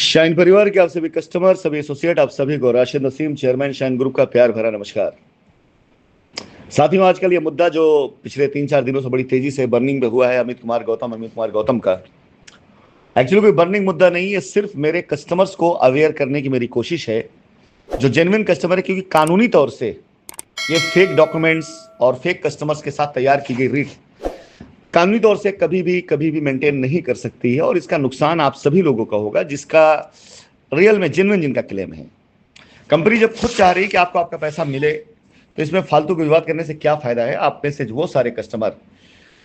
Shine परिवार के आप सभी कस्टमर, सभी एसोसिएट, आप सभी को Rashid Naseem, chairman shine group का प्यार भरा नमस्कार। साथियों, आजकल ये मुद्दा जो पिछले 3-4 दिनों से बड़ी तेजी से बर्निंग पे हुआ है, अमित कुमार गौतम का, एक्चुअली कोई बर्निंग मुद्दा नहीं है। सिर्फ मेरे कस्टमर्स को अवेयर करने की मेरी कोशिश है, जो जेन्युइन कस्टमर है, क्योंकि कानूनी तौर से ये फेक डॉक्यूमेंट्स और फेक कस्टमर्स के साथ तैयार की गई रीट कानूनी तौर से कभी भी मेंटेन नहीं कर सकती है, और इसका नुकसान आप सभी लोगों का होगा, जिसका रियल में जेन्युइन जिनका क्लेम है। कंपनी जब खुद चाह रही है कि आपको आपका पैसा मिले, तो इसमें फालतू को विवाद करने से क्या फायदा है। आप में से वो सारे कस्टमर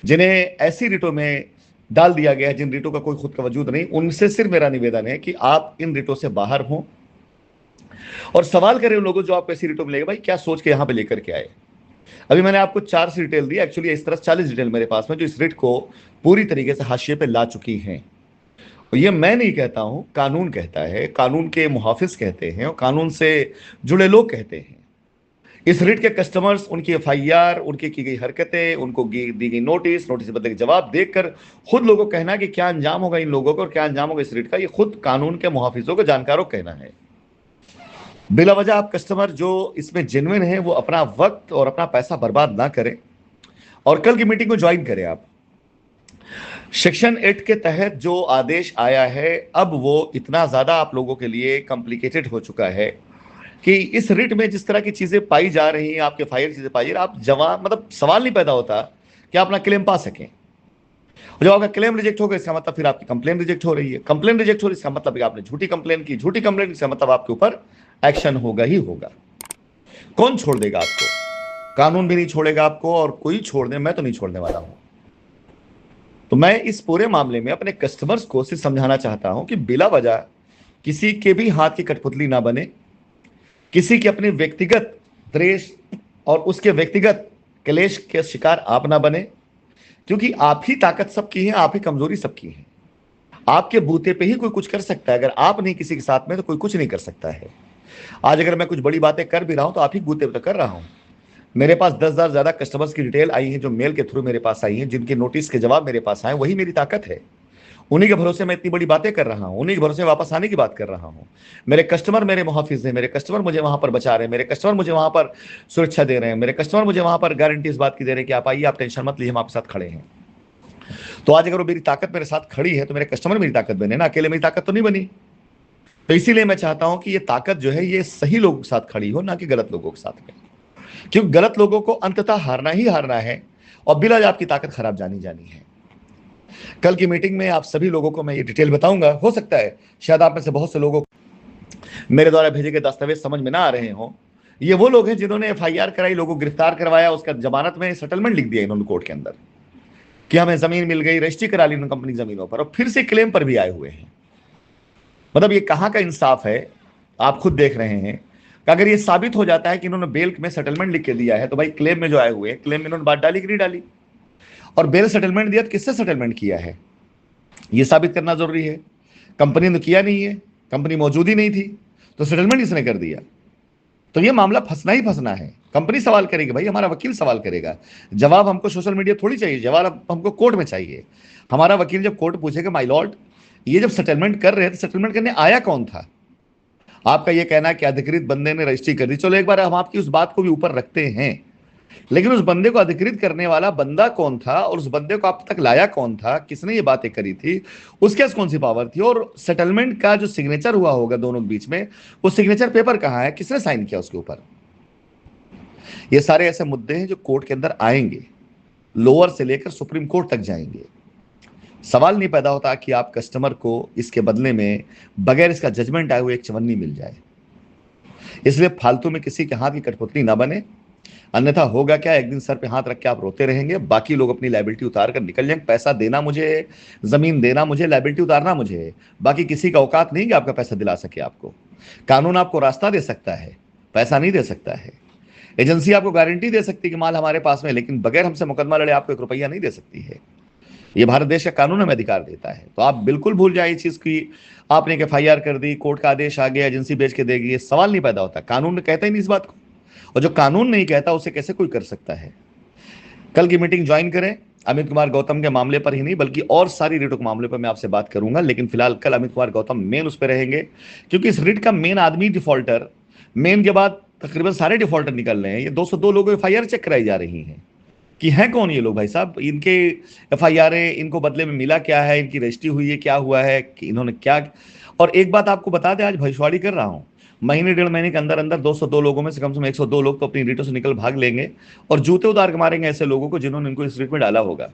जिन्हें ऐसी रिटों में डाल दिया गया है, जिन रिटों का कोई खुद का वजूद नहीं, उनसे सिर्फ मेरा निवेदन है कि आप इन रिटों से बाहर हों और सवाल करें उन लोगों जो आपको ऐसी रिटों में लेगा, भाई क्या सोच के यहां पे लेकर के आए। अभी मैंने आपको 4 सी डिटेल दी, एक्चुअली इस तरह 40 डिटेल मेरे पास में जो इस रिट को पूरी तरीके से हाशिए पे ला चुकी हैं। और ये मैं नहीं कहता हूं, कानून कहता है, कानून के मुहाफिज कहते हैं और कानून से जुड़े लोग कहते हैं। इस रिट के कस्टमर्स, उनकी एफआईआर, उनकी की गई हरकतें, उनको दी गई नोटिस के बदले के जवाब देखकर खुद लोगों को कहना कि क्या अंजाम होगा इन लोगों को और क्या अंजाम होगा इस रिट का, ये खुद कानून के मुहाफिजों को, जानकारों को कहना है। बिला वजह आप कस्टमर जो इसमें जेन्युइन है, वो अपना वक्त और अपना पैसा बर्बाद ना करें और कल की मीटिंग को ज्वाइन करें। आप सेक्शन 8 के तहत जो आदेश आया है, अब वो इतना ज्यादा आप लोगों के लिए कॉम्प्लिकेटेड हो चुका है कि इस रिट में जिस तरह की चीजें पाई जा रही हैं, आपके फाइल चीजें पाई जा रही हैं, आप जवाब मतलब सवाल नहीं पैदा होता कि आप अपना क्लेम पा सकें। जब आपका क्लेम रिजेक्ट होगा, इसका मतलब फिर आपकी कंप्लेन रिजेक्ट हो रही है, कंप्लेन रिजेक्ट हो रही है, इसका मतलब आपने झूठी कंप्लेन की, झूठी कंप्लेन इसका मतलब आपके ऊपर एक्शन होगा ही होगा। कौन छोड़ देगा आपको? कानून भी नहीं छोड़ेगा आपको, और कोई छोड़ दे, मैं तो नहीं छोड़ने वाला हूं। तो मैं इस पूरे मामले में अपने कस्टमर्स को सिर्फ समझाना चाहता हूं कि बिला वजह किसी के भी हाथ की कठपुतली ना बने, किसी के अपने व्यक्तिगत द्वेष और उसके व्यक्तिगत क्लेश के शिकार आप ना बने, क्योंकि आप ही ताकत सबकी है, आप ही कमजोरी सबकी है। आपके बूते पे ही कोई कुछ कर सकता है, अगर आप नहीं किसी के साथ में तो कोई कुछ नहीं कर सकता है। आज अगर मैं कुछ बड़ी बातें कर भी रहा हूं तो आप ही बूते पे कर रहा हूं। मेरे पास 10,000 ज्यादा कस्टमर्स की डिटेल आई है, जो मेल के थ्रू मेरे पास आई है, जिनके नोटिस के जवाब मेरे पास आए, वही मेरी ताकत है। उन्हीं के भरोसे मैं इतनी बड़ी बातें कर रहा हूं, उन्हीं के भरोसे वापस आने की बात कर रहा हूं। मेरे कस्टमर मेरे मुहाफिज हैं, मेरे कस्टमर मुझे वहां पर बचा रहे हैं, मेरे कस्टमर मुझे वहां पर सुरक्षा दे रहे हैं, मेरे कस्टमर मुझे वहां पर गारंटी इस बात की दे रहे हैं कि आप आइए, आप टेंशन मत लीजिए, हम आपके साथ खड़े हैं। तो आज अगर वो मेरी ताकत मेरे साथ खड़ी है, तो मेरे कस्टमर मेरी ताकत बने ना, अकेले मेरी ताकत तो नहीं बनी। तो इसीलिए मैं चाहता हूं कि ये ताकत जो है, ये सही लोगों के साथ खड़ी हो, ना कि गलत लोगों के साथ में, क्योंकि गलत लोगों को अंततः हारना ही हारना है, और बिला आपकी ताकत खराब जानी जानी है। कल की मीटिंग में आप सभी लोगों को मैं ये डिटेल बताऊंगा। हो सकता है शायद आप में से बहुत से लोगों को मेरे द्वारा भेजे गए दस्तावेज समझ में ना आ रहे हों। ये वो लोग हैं जिन्होंने एफआईआर कराई, लोगों को गिरफ्तार करवाया, उसका जमानत में सेटलमेंट लिख दिया इन्होंने कोर्ट के अंदर कि हमें जमीन मिल गई, रजिस्ट्री करा ली उन्होंने कंपनी जमीनों पर, और फिर से क्लेम पर भी आए हुए हैं। मतलब ये कहां का इंसाफ है, आप खुद देख रहे हैं कि अगर ये साबित हो जाता है कि इन्होंने बेल में सेटलमेंट लिख के दिया है, तो भाई क्लेम में जो आए हुए, क्लेम में इन्होंने बात डाली कि नहीं डाली, और बेल सेटलमेंट दिया तो किससे सेटलमेंट किया है, ये साबित करना जरूरी है। कंपनी ने किया नहीं है, कंपनी मौजूद ही नहीं थी, तो सेटलमेंट इसने कर दिया, तो ये मामला फंसना ही फंसना है। कंपनी सवाल करेगी, भाई हमारा वकील सवाल करेगा। जवाब हमको सोशल मीडिया थोड़ी चाहिए, जवाब हमको कोर्ट में चाहिए। हमारा वकील जब कोर्ट पूछेगा, माय लॉर्ड ये जब सेटलमेंट कर रहे थे, सेटलमेंट करने आया कौन था? आपका ये कहना है कि अधिकृत बंदे ने रजिस्ट्री कर दी, चलो एक बार हम आपकी उस बात को भी ऊपर रखते हैं, लेकिन उस बंदे को अधिकृत करने वाला बंदा कौन था, और उस बंदे को आप तक लाया कौन था, किसने ये बातें करी थी, उसके पास कौन सी पावर थी, और सेटलमेंट का जो सिग्नेचर हुआ होगा दोनों के बीच में, वो सिग्नेचर पेपर कहां है, किसने साइन किया उसके ऊपर। ये सारे ऐसे मुद्दे हैं जो कोर्ट के अंदर आएंगे, लोअर से लेकर सुप्रीम कोर्ट तक जाएंगे। सवाल नहीं पैदा होता कि आप कस्टमर को इसके बदले में बगैर इसका जजमेंट आए हुए एक चवन्नी मिल जाए। इसलिए फालतू में किसी के हाथ की कठपुतली ना बने, अन्यथा होगा क्या, एक दिन सर पे हाथ रख के आप रोते रहेंगे, बाकी लोग अपनी लायबिलिटी उतार कर निकल जाएंगे। पैसा देना मुझे, जमीन देना मुझे, लायबिलिटी उतारना मुझे, बाकी किसी का औकात नहीं कि आपका पैसा दिला सके आपको। कानून आपको रास्ता दे सकता है, पैसा नहीं दे सकता है। एजेंसी आपको गारंटी दे सकती है कि माल हमारे पास में, लेकिन बगैर हमसे मुकदमा लड़े आपको 1 रुपया नहीं दे सकती है। ये भारत देश का कानून हमें अधिकार देता है। तो आप बिल्कुल भूल जाइए इस चीज की, आपने एक एफआईआर कर दी, कोर्ट का आदेश आ गया, एजेंसी बेच के देगी, ये सवाल नहीं पैदा होता। कानून कहता ही नहीं इस बात को, और जो कानून नहीं कहता उसे कैसे कोई कर सकता है। कल की मीटिंग ज्वाइन करें, अमित कुमार गौतम के मामले पर ही नहीं बल्कि और सारी रिटों के मामले पर मैं आपसे बात करूंगा, लेकिन फिलहाल कल अमित कुमार गौतम मेन उस पर रहेंगे, क्योंकि इस रिट का मेन आदमी डिफॉल्टर, मेन के बाद तकरीबन सारे डिफॉल्टर निकल रहे हैं। ये 202 लोगों की FIR चेक कराई जा रही हैं कि हैं कौन ये लोग भाई साहब, इनके FIR इनको बदले में मिला क्या है, इनकी रजिस्ट्री हुई है, क्या हुआ है, कि इन्होंने क्या। और एक बात आपको बता दें, आज भविष्यवाणी कर रहा हूं, महीने डेढ़ महीने के अंदर अंदर 202 लोगों में से कम 102 लोग तो अपनी रिटों से निकल भाग लेंगे और जूते उतार के मारेंगे ऐसे लोगों को जिन्होंने इनको इस रिट में डाला होगा।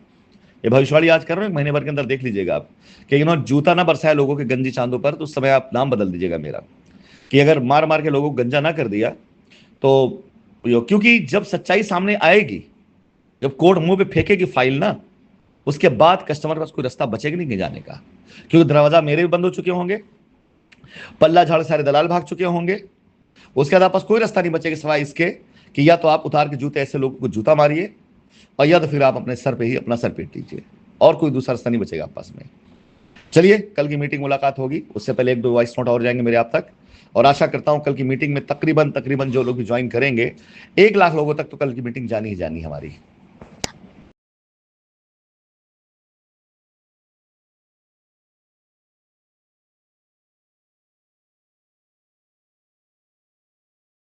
ये भविष्यवाणी आज कर रहे हैं, महीने भर के अंदर देख लीजिएगा आप कि इन्होंने जूता ना बरसाया लोगों के गंजी चांदों पर, तो उस समय आप नाम बदल दीजिएगा मेरा, कि अगर मार मार के लोगों को गंजा ना कर दिया तो, क्योंकि जब सच्चाई सामने आएगी, जब कोर्ट मुंह पे फेंकेगी फाइल ना, उसके बाद कस्टमर के पास कोई रास्ता बचेगा नहीं जाने का, क्योंकि दरवाजा मेरे भी बंद हो चुके होंगे, पल्ला झाड़ सारे दलाल भाग चुके होंगे। उसके बाद आपस कोई रास्ता नहीं बचेगा सिवाय इसके कि या तो आप उतार के जूते ऐसे लोगों को जूता मारिए, और या तो फिर आप अपने सर पे ही अपना सर पीट लीजिए, और कोई दूसरा रास्ता नहीं बचेगा आप पास में। चलिए, कल की मीटिंग मुलाकात होगी, उससे पहले 1-2 वॉइस नोट और जाएंगे मेरे आप तक, और आशा करता हूं कल की मीटिंग में तकरीबन जो लोग ज्वाइन करेंगे, 1 लाख लोगों तक तो कल की मीटिंग जानी ही जानी हमारी।